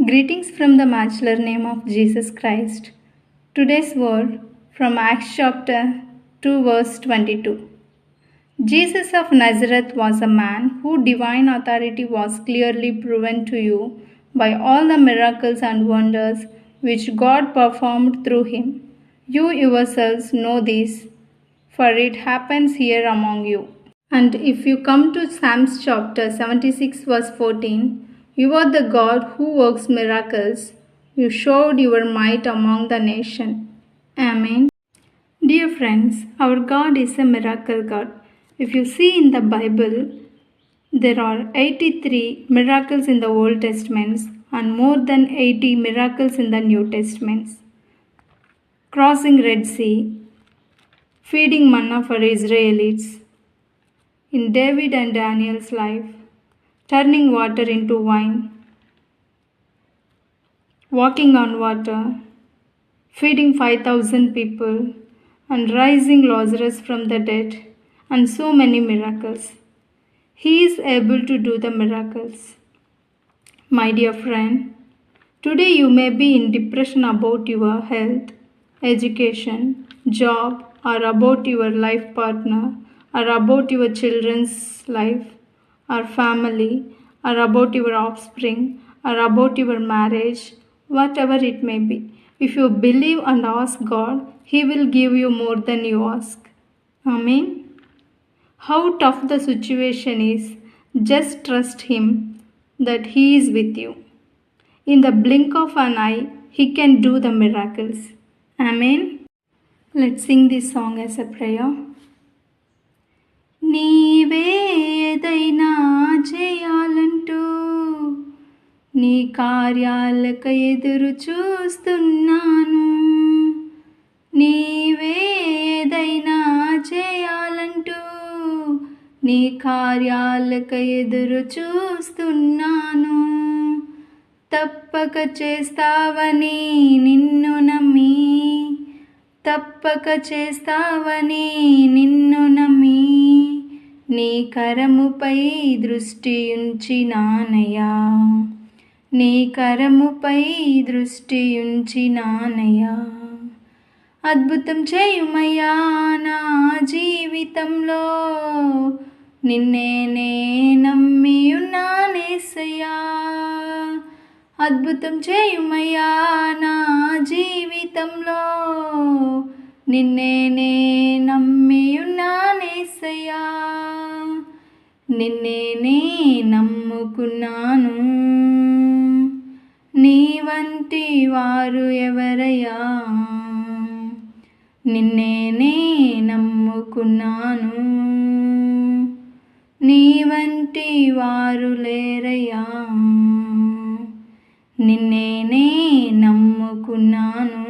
Greetings from the matchless name of Jesus Christ. Today's word from Acts chapter 2 verse 22. Jesus of Nazareth was a man whose divine authority was clearly proven to you by all the miracles and wonders which God performed through him. You yourselves know this, for it happens here among you. And if you come to Psalms chapter 76 verse 14, you are the God who works miracles. You showed your might among the nation. Amen. Dear friends, our God is a miracle God. If you see in the Bible, there are 83 miracles in the Old Testament and more than 80 miracles in the New Testament. Crossing Red Sea, feeding manna for Israelites, in David and Daniel's life, turning water into wine, walking on water, feeding 5,000 people, and rising Lazarus from the dead, and so many miracles. He is able to do the miracles. My dear friend, today you may be in depression about your health, education, job, or about your life partner, or about your children's life, or family, or about your offspring, or about your marriage, whatever it may be. If you believe and ask God, He will give you more than you ask. Amen. How tough the situation is, just trust Him that He is with you. In the blink of an eye, He can do the miracles. Amen. Let's sing this song as a prayer. నీవే ఏదైనా చేయాలంటూ నీ కార్యాలకు ఎదురు చూస్తున్నాను. నీవే ఏదైనా చేయాలంటూ నీ కార్యాలకు ఎదురు చూస్తున్నాను. తప్పక చేస్తావని నిన్ను నమ్మి, తప్పక చేస్తావని నిన్ను నమ్మి, నీ కరముపై దృష్టి ఉంచినానయ్యా, నీ కరముపై దృష్టి ఉంచినానయ్యా. అద్భుతం చేయుమయ్యా నా జీవితంలో, నిన్నే నే నమ్మి ఉన్నానేసయ్యా. అద్భుతం చేయుమయ్యా నా జీవితంలో, నిన్నే నే నమ్మి ఉన్నానేసయ్యా. నిన్నే నే నమ్ముకున్నాను, నీ వంటి వారు ఎవరయ్యా. నిన్నే నే నమ్ముకున్నాను, నీ వంటి వారు లేరయ్యా. నిన్నే నే నమ్ముకున్నాను,